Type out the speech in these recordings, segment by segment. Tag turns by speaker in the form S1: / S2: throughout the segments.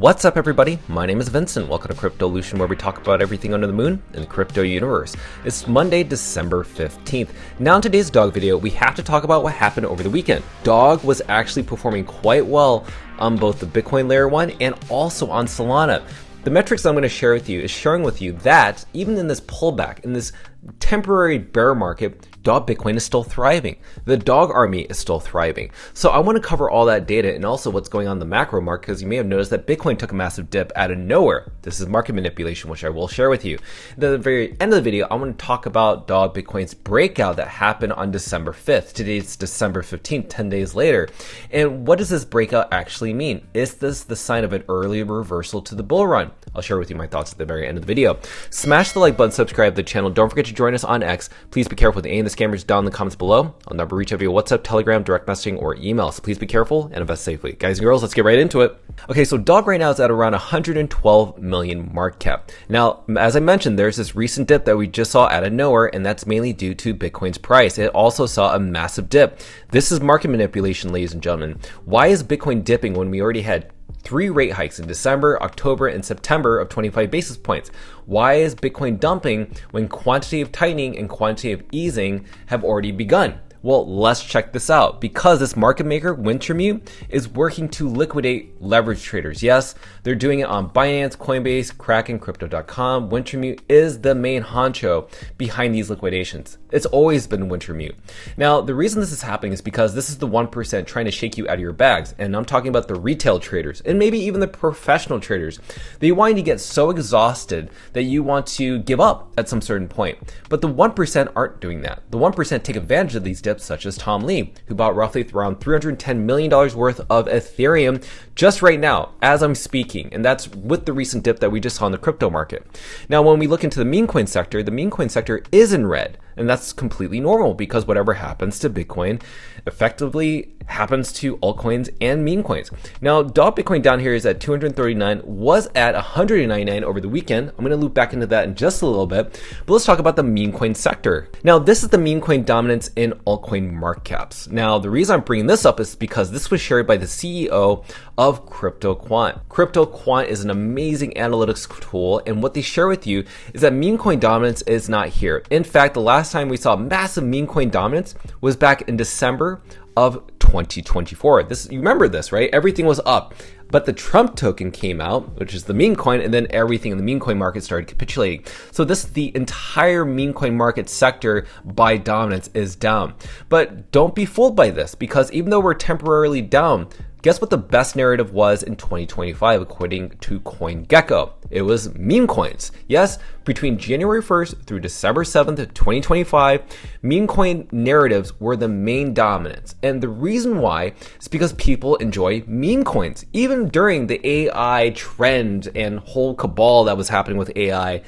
S1: What's up everybody, my name is Vincent. Welcome to Cryptolution, where we talk about everything under the moon in the crypto universe. It's Monday, December 15th. Now in today's dog video, we have to talk about what happened over the weekend. Dog was actually performing quite well on both the Bitcoin layer 1 and also on Solana. The metrics I'm going to share with you is sharing with you that even in this pullback, in this temporary bear market, dog Bitcoin is still thriving. The dog army is still thriving. So I want to cover all that data and also what's going on in the macro market, because you may have noticed that Bitcoin took a massive dip out of nowhere. This is market manipulation, which I will share with you. At the very end of the video, I want to talk about dog Bitcoin's breakout that happened on December 5th. Today's December 15th, 10 days later. And what does this breakout actually mean? Is this the sign of an early reversal to the bull run? I'll share with you my thoughts at the very end of the video. Smash the like button, subscribe to the channel. Don't forget to join us on X. Please be careful with any of the scammers down in the comments below. I'll never reach out via WhatsApp, Telegram, direct messaging, or email. So please be careful and invest safely. Guys and girls, let's get right into it. Okay, so dog right now is at around 112 million market cap. Now, as I mentioned, there's this recent dip that we just saw out of nowhere, and that's mainly due to Bitcoin's price. It also saw a massive dip. This is market manipulation, ladies and gentlemen. Why is Bitcoin dipping when we already had 3 rate hikes in December, October, and September of 25 basis points? Why is Bitcoin dumping when quantitative tightening and quantitative easing have already begun? Well, let's check this out. Because this market maker, Wintermute, is working to liquidate leverage traders. Yes, they're doing it on Binance, Coinbase, Kraken, Crypto.com. Wintermute is the main honcho behind these liquidations. It's always been Wintermute. Now, the reason this is happening is because this is the 1% trying to shake you out of your bags. And I'm talking about the retail traders and maybe even the professional traders. They want you to get so exhausted that you want to give up at some certain point. But the 1% aren't doing that. The 1% take advantage of these dips, such as Tom Lee, who bought roughly around $310 million worth of Ethereum just right now as I'm speaking. And that's with the recent dip that we just saw in the crypto market. Now, when we look into the meme coin sector, the meme coin sector is in red. And that's completely normal, because whatever happens to Bitcoin effectively happens to altcoins and meme coins. Now, dog Bitcoin down here is at 239, was at 199 over the weekend. I'm going to loop back into that in just a little bit, but let's talk about the meme coin sector. Now, this is the meme coin dominance in altcoin market caps. Now, the reason I'm bringing this up is because this was shared by the CEO of CryptoQuant. CryptoQuant is an amazing analytics tool, and what they share with you is that meme coin dominance is not here. In fact, the last time we saw massive meme coin dominance was back in December of 2024. You remember this, right? Everything was up, but the Trump token came out, which is the meme coin, and then everything in the meme coin market started capitulating. So the entire meme coin market sector by dominance is down. But don't be fooled by this, because even though we're temporarily down, guess what the best narrative was in 2025 according to CoinGecko? It was meme coins. Yes, between January 1st through December 7th of 2025, meme coin narratives were the main dominance. And the reason why is because people enjoy meme coins. Even during the AI trend and whole cabal that was happening with AI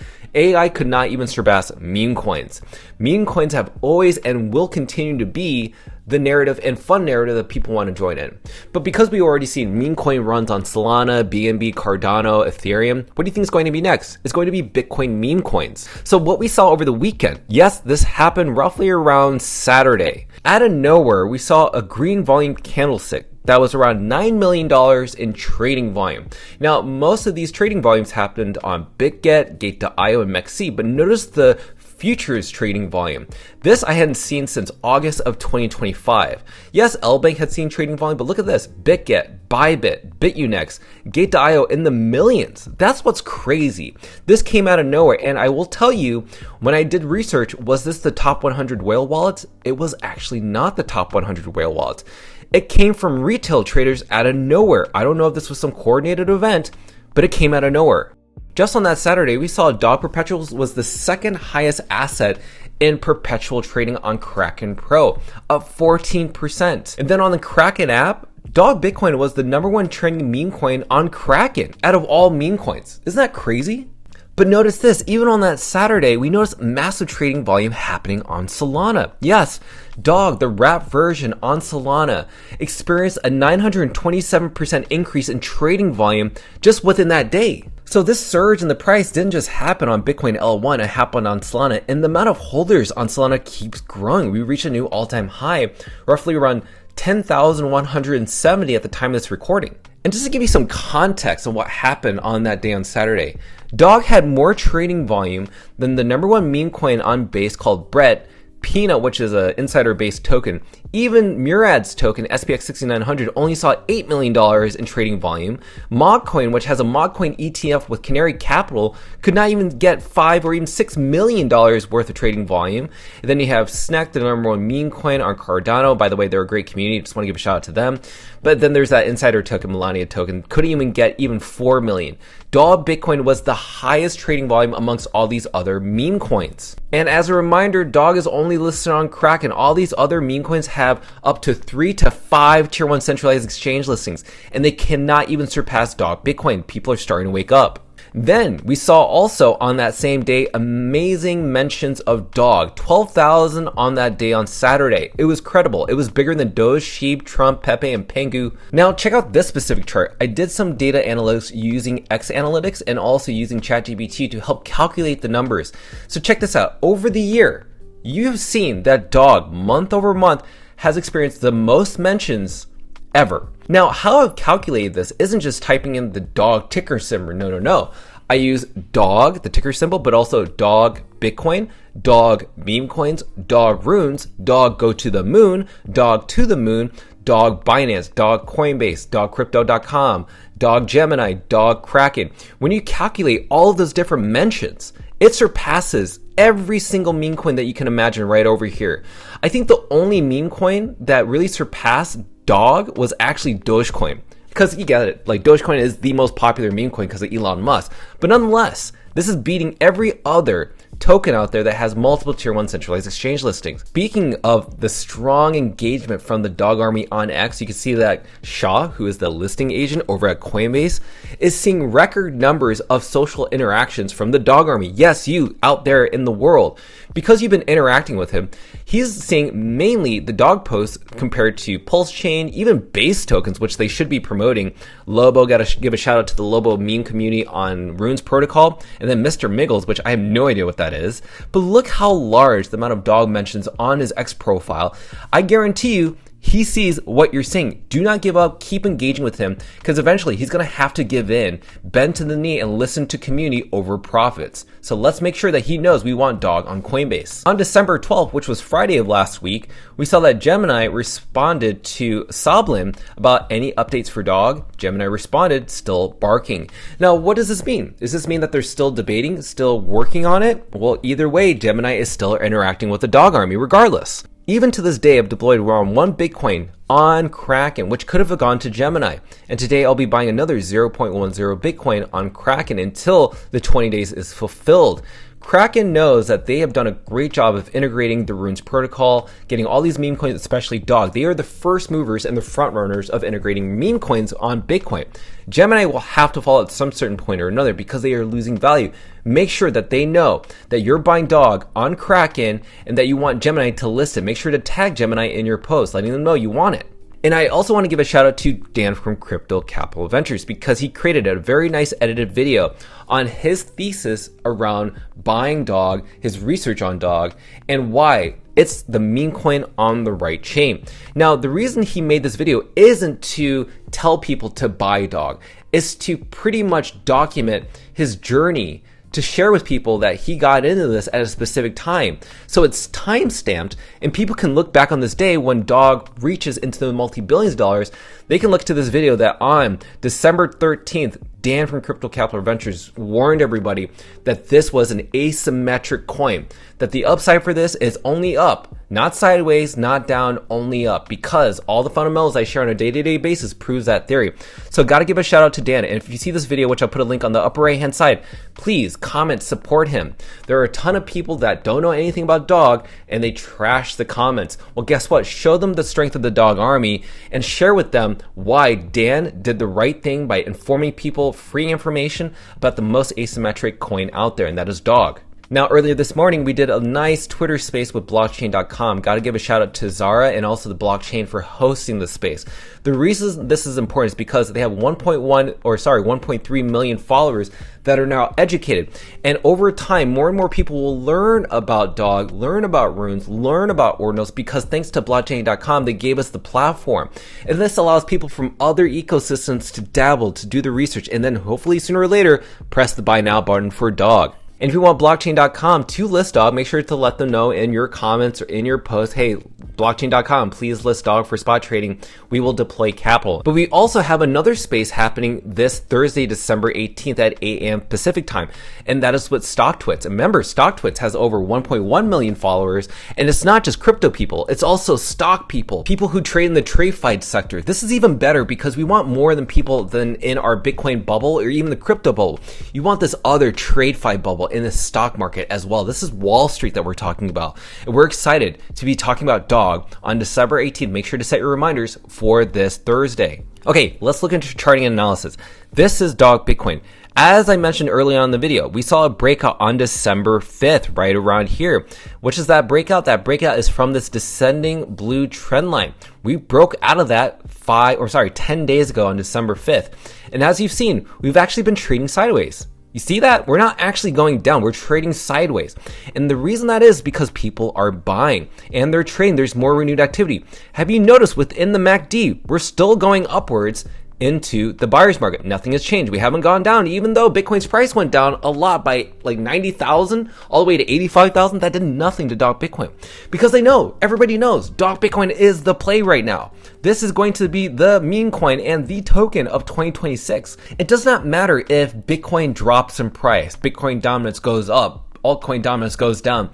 S1: could not even surpass meme coins. Meme coins have always and will continue to be the narrative and fun narrative that people want to join in. But because we already seen meme coin runs on Solana, BNB, Cardano, Ethereum, what do you think is going to be next? It's going to be Bitcoin meme coins. So what we saw over the weekend, yes, this happened roughly around Saturday. Out of nowhere, we saw a green volume candlestick that was around $9 million in trading volume. Now, most of these trading volumes happened on BitGet, Gate.io, and MEXC, but notice the futures trading volume. This I hadn't seen since August of 2025. Yes, LBank had seen trading volume, but look at this. BitGet, Bybit, BitUnex, Gate.io in the millions. That's what's crazy. This came out of nowhere, and I will tell you, when I did research, was this the top 100 whale wallets? It was actually not the top 100 whale wallets. It came from retail traders out of nowhere. I don't know if this was some coordinated event, but it came out of nowhere. Just on that Saturday, we saw dog perpetuals was the second highest asset in perpetual trading on Kraken Pro, up 14%. And then on the Kraken app, dog Bitcoin was the #1 trending meme coin on Kraken out of all meme coins. Isn't that crazy? But notice this, even on that Saturday, we noticed massive trading volume happening on Solana. Yes, dog, the wrap version on Solana, experienced a 927% increase in trading volume just within that day. So this surge in the price didn't just happen on Bitcoin L1, it happened on Solana, and the amount of holders on Solana keeps growing. We reached a new all-time high, roughly around 10,170 at the time of this recording. And just to give you some context on what happened on that day on Saturday, Dog had more trading volume than the number one meme coin on Base called Brett, Peanut, which is an insider-based token. Even Murad's token, SPX 6900, only saw $8 million in trading volume. Memecoin, which has a Memecoin ETF with Canary Capital, could not even get $5 or even $6 million worth of trading volume. And then you have Snack, the number one meme coin on Cardano. By the way, they're a great community. Just want to give a shout out to them. But then there's that insider token, Melania token, couldn't even get even 4 million. Dog Bitcoin was the highest trading volume amongst all these other meme coins. And as a reminder, Dog is only listed on Kraken. All these other meme coins have up to 3 to 5 tier 1 centralized exchange listings, and they cannot even surpass Dog Bitcoin. People are starting to wake up. Then we saw also on that same day amazing mentions of Dog, 12,000 on that day on Saturday. It was credible. It was bigger than Doge, Sheep, Trump, Pepe, and Pengu. Now check out this specific chart. I did some data analytics using X Analytics and also using ChatGPT to help calculate the numbers. So check this out. Over the year, you have seen that Dog month over month has experienced the most mentions ever. Now, how I've calculated this isn't just typing in the Dog ticker symbol. No. I use Dog, the ticker symbol, but also Dog Bitcoin, Dog meme coins, Dog runes, Dog go to the moon, Dog to the moon, Dog Binance, Dog Coinbase, Dog Crypto.com, Dog Gemini, Dog Kraken. When you calculate all of those different mentions, it surpasses every single meme coin that you can imagine right over here. I think the only meme coin that really surpassed Dog was actually Dogecoin. Because you get it, like Dogecoin is the most popular meme coin because of Elon Musk. But nonetheless, this is beating every other token out there that has multiple tier 1 centralized exchange listings. Speaking of the strong engagement from the Dog army on X, you can see that Shaw, who is the listing agent over at Coinbase, is seeing record numbers of social interactions from the Dog army. Yes, you out there in the world. Because you've been interacting with him, he's seeing mainly the Dog posts compared to Pulse Chain, even Base tokens, which they should be promoting. Lobo, got to give a shout out to the Lobo meme community on Runes Protocol, and then Mr. Miggles, which I have no idea what that is. But look how large the amount of Dog mentions on his X profile. I guarantee you, he sees what you're saying. Do not give up. Keep engaging with him because eventually he's going to have to give in, bend to the knee, and listen to community over profits. So let's make sure that he knows we want Dog on Coinbase. On December 12th, which was Friday of last week, we saw that Gemini responded to Soblin about any updates for Dog. Gemini responded, still barking. Now, what does this mean? Does this mean that they're still debating, still working on it? Well, either way, Gemini is still interacting with the Dog army regardless. Even to this day, I've deployed around 1 Bitcoin on Kraken, which could have gone to Gemini. And today I'll be buying another 0.10 Bitcoin on Kraken until the 20 days is fulfilled. Kraken knows that they have done a great job of integrating the Runes protocol, getting all these meme coins, especially Dog. They are the first movers and the front runners of integrating meme coins on Bitcoin. Gemini will have to follow at some certain point or another because they are losing value. Make sure that they know that you're buying Dog on Kraken and that you want Gemini to list it. Make sure to tag Gemini in your post, letting them know you want it. And I also want to give a shout out to Dan from Crypto Capital Ventures because he created a very nice edited video on his thesis around buying Dog, his research on Dog, and why it's the meme coin on the right chain. Now, the reason he made this video isn't to tell people to buy Dog. It's to pretty much document his journey to share with people that he got into this at a specific time. So it's time stamped and people can look back on this day when Dog reaches into the multi-billions of dollars. They can look to this video that on December 13th, Dan from Crypto Capital Ventures warned everybody that this was an asymmetric coin, that the upside for this is only up, not sideways, not down, only up, because all the fundamentals I share on a day-to-day basis proves that theory. So got to give a shout out to Dan. And if you see this video, which I'll put a link on the upper right hand side, please comment, support him. There are a ton of people that don't know anything about Dog and they trash the comments. Well, guess what? Show them the strength of the Dog army and share with them why Dan did the right thing by informing people free information about the most asymmetric coin out there, and that is Dog. Now, earlier this morning, we did a nice Twitter space with blockchain.com. Got to give a shout out to Zara and also the blockchain for hosting the space. The reason this is important is because they have 1.3 million followers that are now educated. And over time, more and more people will learn about Dog, learn about runes, learn about Ordinals, because thanks to blockchain.com, they gave us the platform. And this allows people from other ecosystems to dabble, to do the research, and then hopefully sooner or later, press the buy now button for Dog. And if you want blockchain.com to list Dog, make sure to let them know in your comments or in your post, hey, blockchain.com, please list Dog for spot trading. We will deploy capital. But we also have another space happening this Thursday, December 18th at 8 a.m. Pacific time. And that is with StockTwits. And remember, StockTwits has over 1.1 million followers. And it's not just crypto people, it's also stock people, people who trade in the TradeFi sector. This is even better because we want more than people than in our Bitcoin bubble or even the crypto bubble. You want this other TradeFi bubble in the stock market as well. This is Wall Street that we're talking about. And we're excited to be talking about Dog on December 18th. Make sure to set your reminders for this Thursday. Okay, let's look into charting and analysis. This is Dog Bitcoin. As I mentioned earlier on in the video, we saw a breakout on December 5th, right around here. Which is that breakout? That breakout is from this descending blue trend line. We broke out of that 10 days ago on December 5th. And as you've seen, we've actually been trading sideways. You see that? We're not actually going down. We're trading sideways. And the reason that is because people are buying and they're trading. There's more renewed activity. Have you noticed within the MACD, we're still going upwards into the buyer's market? Nothing has changed. We haven't gone down, even though Bitcoin's price went down a lot by like 90,000 all the way to 85,000. That did nothing to Dog Bitcoin because they know, everybody knows Dog Bitcoin is the play right now. This is going to be the meme coin and the token of 2026. It does not matter if Bitcoin drops in price, Bitcoin dominance goes up, altcoin dominance goes down.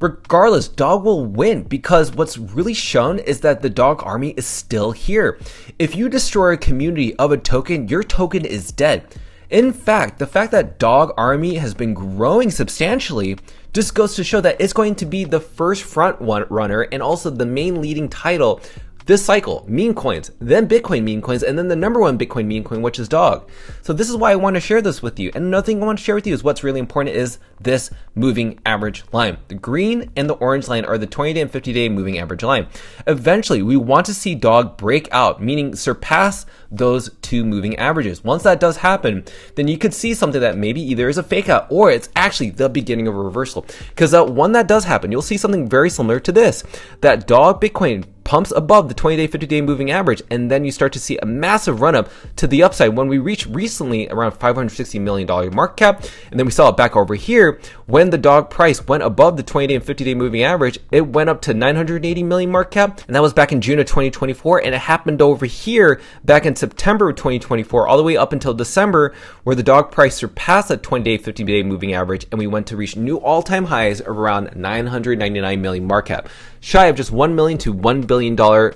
S1: Regardless, Dog will win because what's really shown is that the Dog army is still here. If you destroy a community of a token, your token is dead. In fact, the fact that Dog army has been growing substantially just goes to show that it's going to be the first front runner and also the main leading title this cycle, meme coins, then Bitcoin meme coins, and then the number one Bitcoin meme coin, which is Dog. So this is why I want to share this with you. And another thing I want to share with you is what's really important is this moving average line. The green and the orange line are the 20-day and 50-day moving average line. Eventually, we want to see Dog break out, meaning surpass those two moving averages. Once that does happen, then you could see something that maybe either is a fake out or it's actually the beginning of a reversal. Because when that does happen, you'll see something very similar to this, that Dog Bitcoin pumps above the 20-day, 50-day moving average, and then you start to see a massive run up to the upside when we reached recently around $560 million market cap, and then we saw it back over here when the Dog price went above the 20-day and 50-day moving average. It went up to 980 million market cap, and that was back in June of 2024, and it happened over here back in September of 2024 all the way up until December, where the Dog price surpassed that 20-day, 50-day moving average, and we went to reach new all-time highs of around 999 million market cap, shy of just $1 million to $1 billion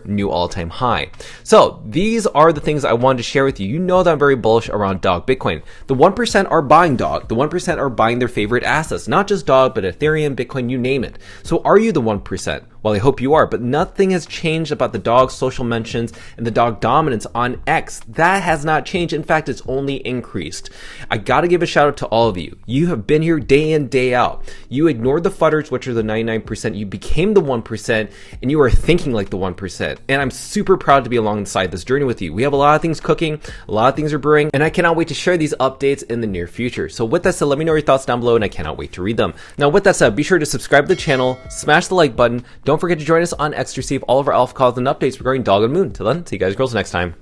S1: new all-time high. So these are the things I wanted to share with you. You know that I'm very bullish around Dog Bitcoin. The 1% are buying Dog. The 1% are buying their favorite assets, not just Dog, but Ethereum, Bitcoin, you name it. So are you the 1%? Well, I hope you are, but nothing has changed about the Dog social mentions and the Dog dominance on X. That has not changed. In fact, it's only increased. I gotta give a shout out to all of you. You have been here day in, day out. You ignored the fudders, which are the 99%. You became the 1%, and you are thinking like the 1%. And I'm super proud to be alongside this journey with you. We have a lot of things cooking, a lot of things are brewing, and I cannot wait to share these updates in the near future. So with that said, let me know your thoughts down below, and I cannot wait to read them. Now, with that said, be sure to subscribe to the channel, smash the like button. Don't forget to join us on X to receive all of our alpha calls and updates regarding Dog and Moon. Till then, see you guys girls next time.